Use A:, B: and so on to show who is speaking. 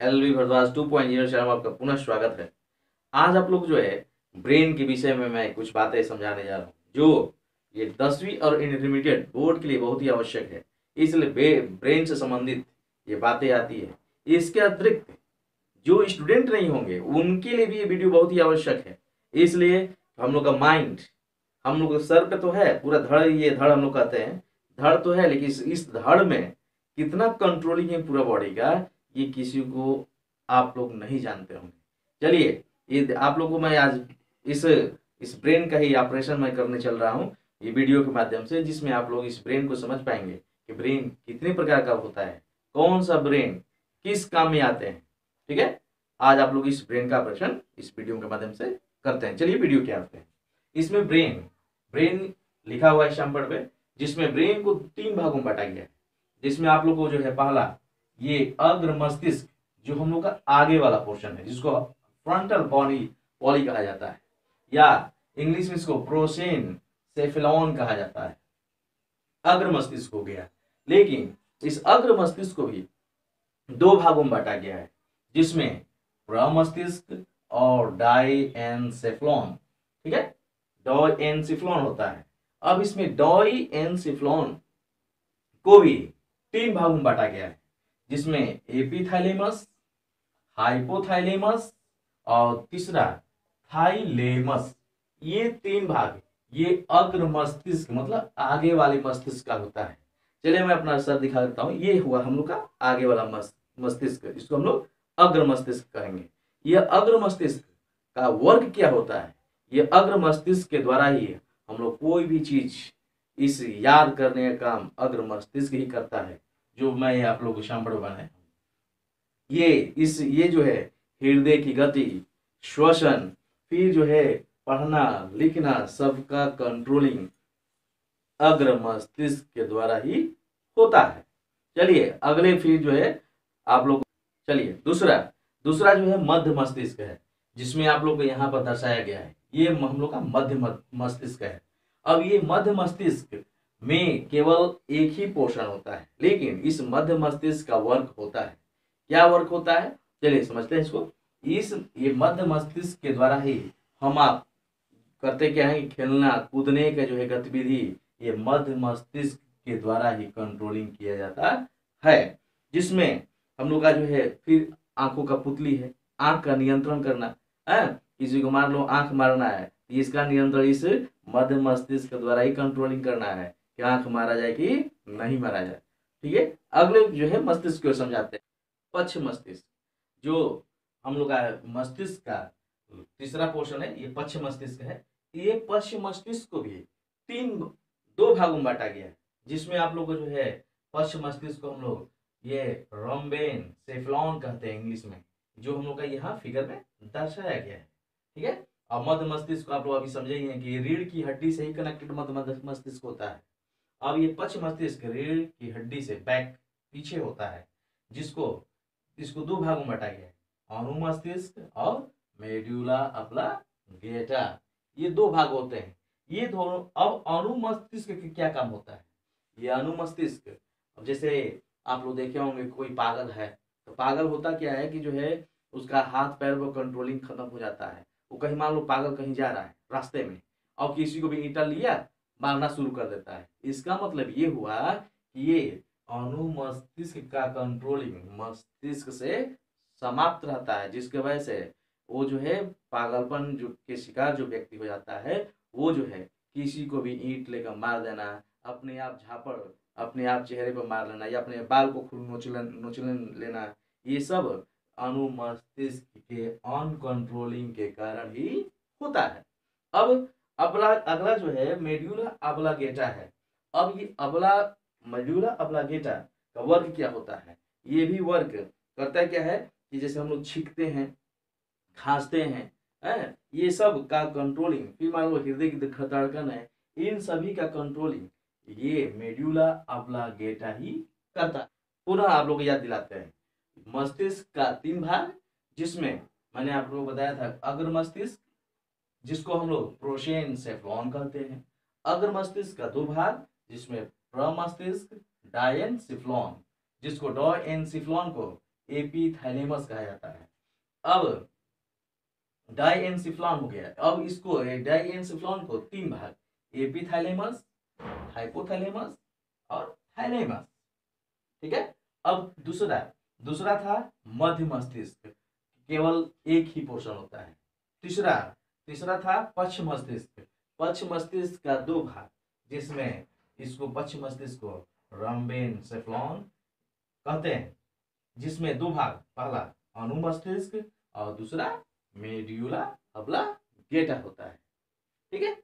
A: LV Bhardwaj 2.0 channel में आपका पुनः स्वागत है। आज आप लोग जो है ब्रेन के विषय में मैं कुछ बातें समझाने जा रहा हूँ जो ये 10वीं और इंटरमीडिएट बोर्ड के लिए बहुत ही आवश्यक है। इसलिए ब्रेन से संबंधित ये बातें आती है। इसके अतिरिक्त जो स्टूडेंट नहीं होंगे उनके लिए भी ये वीडियो बहुत ही आवश्यक है। इसलिए हम लोग का माइंड हम लोग सर पे तो है, पूरा धड़, ये धड़ हम लोग कहते हैं, धड़ तो है, लेकिन इस धड़ में कितना कंट्रोलिंग है पूरा बॉडी का, ये किसी को आप लोग नहीं जानते होंगे। चलिए, ये आप लोगों को मैं आज इस इस ब्रेन का ही ऑपरेशन मैं करने चल रहा हूँ ये वीडियो के माध्यम से, जिसमें आप लोग इस ब्रेन को समझ पाएंगे कि ब्रेन कितने प्रकार का होता है, कौन सा ब्रेन किस काम में आते हैं। ठीक है, आज आप लोग इस ब्रेन का ऑपरेशन इस वीडियो के माध्यम से करते हैं। चलिए वीडियो क्या आते हैं। इसमें ब्रेन ब्रेन लिखा हुआ है शैम्पर्ड पे, जिसमें ब्रेन को 3 भागों में बांटा गया है। जिसमें आप लोग को जो है पहला ये अग्र मस्तिष्क, जो हम लोग का आगे वाला पोर्शन है, जिसको फ्रंटल पॉली कहा जाता है, या इंग्लिश में इसको प्रोसेन सेफेलॉन कहा जाता है। अग्र मस्तिष्क हो गया। लेकिन इस अग्र मस्तिष्क को भी 2 भागों में बांटा गया है, जिसमें प्रमस्तिष्क और डाइएन्सेफ्लॉन। ठीक है, डाइएन्सेफ्लॉन होता है। अब इसमें डाइएन्सेफ्लॉन को भी 3 भागों में बांटा गया है, जिसमें एपिथैलेमस, हाइपोथैलेमस और तीसरा थाइलेमस। ये 3 भाग ये अग्र मस्तिष्क मतलब आगे वाले मस्तिष्क का होता है। चलिए मैं अपना सर दिखा देता हूँ। ये हुआ हम लोग का आगे वाला मस्तिष्क, इसको हम लोग अग्र मस्तिष्क कहेंगे। यह अग्र मस्तिष्क का वर्क क्या होता है? यह अग्र मस्तिष्क के द्वारा ही हम लोग कोई भी चीज इस याद करने का काम अग्र मस्तिष्क ही करता है, जो मैं आप लोग को शैम्पर्ड बनाया। ये जो है हृदय की गति, श्वसन, फिर जो है पढ़ना लिखना, सबका कंट्रोलिंग अग्र मस्तिष्क के द्वारा ही होता है। चलिए अगले फिर जो है आप लोग, चलिए दूसरा जो है मध्य मस्तिष्क है, जिसमें आप लोग को यहाँ पर दर्शाया गया है। ये हम लोग का मध्य मस्तिष्क है। अब ये मध्य मस्तिष्क में केवल एक ही पोर्शन होता है, लेकिन इस मध्य मस्तिष्क का वर्क होता है। क्या वर्क होता है? चलिए समझते हैं इसको। ये मध्य मस्तिष्क के द्वारा ही हम आप करते क्या है, खेलना कूदने का जो है गतिविधि, ये मध्य मस्तिष्क के द्वारा ही कंट्रोलिंग किया जाता है। जिसमें हम लोग का जो है फिर आंखों का पुतली है, आंख का नियंत्रण करना है। किसी को मान लो आंख मारना है, इसका नियंत्रण इस मध्य मस्तिष्क के द्वारा ही कंट्रोलिंग करना है कि आंख मारा जाए कि नहीं मारा जाए। ठीक है, अगले जो है मस्तिष्क को समझाते हैं। पक्ष मस्तिष्क, जो हम लोग का मस्तिष्क का तीसरा पोर्शन है, ये पक्ष मस्तिष्क है। ये पक्ष मस्तिष्क को भी 2 भागों में बांटा गया है, जिसमें आप लोग को जो है पक्ष मस्तिष्क को हम लोग ये रोम्बेन सेफ्लॉन कहते हैं इंग्लिश में, जो हम लोग का यहाँ फिगर में दर्शाया गया है। ठीक है, और मध्य मस्तिष्क को आप लोग अभी समझे ही हैं कि रीढ़ की हड्डी से ही कनेक्टेड मध्य मस्तिष्क होता है। अब ये पक्ष मस्तिष्क रीढ़ की हड्डी से बैक पीछे होता है, इसको 2 भागों में बांटा गया है, अनुमस्तिष्क और मेडुला ऑब्लांगेटा। ये 2 भाग होते हैं ये दोनों। अब अनुमस्तिष्क का क्या काम होता है? ये अनुमस्तिष्क, अब जैसे आप लोग देखे होंगे कोई पागल है, तो पागल होता क्या है कि जो है उसका हाथ पैर वो कंट्रोलिंग खत्म हो जाता है। वो कहीं मान लो पागल कहीं जा रहा है रास्ते में, और किसी को भी ईंटा लिया, मारना शुरू कर देता है। इसका मतलब ये हुआ कि ये अनुमस्तिष्क का कंट्रोलिंग मस्तिष्क से समाप्त रहता है, जिसके वजह से वो जो है पागलपन जो के शिकार जो व्यक्ति हो जाता है, वो जो है किसी को भी ईंट लेकर मार देना, अपने आप झापड़ अपने आप चेहरे पर मार लेना, या अपने बाल को खुद नोचलन लेना, ये सब अनुमस्तिष्क के अनकंट्रोलिंग के कारण ही होता है। अब अगला जो है मेड्यूला ऑब्लांगेटा है। अब ये मेड्यूला ऑब्लांगेटा का वर्क क्या होता है? ये भी वर्क करता क्या है कि जैसे हम लोग छींकते हैं, खांसते हैं, ये सब का कंट्रोलिंग, फिर मान लो हृदय की धड़कन है, इन सभी का कंट्रोलिंग ये मेड्यूला ऑब्लांगेटा ही करता है। पुनः आप लोग याद दिलाते हैं, मस्तिष्क का 3 भाग, जिसमें मैंने आप लोगों को बताया था अग्र मस्तिष्क, जिसको हम लोग प्रोसेनसेफ्लॉन कहते हैं। अग्र मस्तिष्क का 2 भाग, जिसमें प्रमस्तिष्क डायेनसेफ्लॉन, जिसको डायेनसेफ्लॉन को एपीथैलेमस कहा जाता है। अब डाइएनसिफ्लॉन हो गया। अब इसको डाइएनसिफ्लॉन को तीन भाग, एपीथैलेमस, हाइपोथैलेमस और थैलेमस। ठीक है। अब दूसरा दूसरा था मध्य मस्तिष्क, केवल एक ही पोर्शन होता है। तीसरा तीसरा था पक्ष मस्तिष्क। पक्ष मस्तिष्क का दो भाग, जिसमें इसको पक्ष मस्तिष्क को रंबेनसेफ्लॉन कहते हैं, जिसमें दो भाग, पहला अनुमस्तिष्क और दूसरा मेड्यूला ऑब्लांगेटा होता है। ठीक है।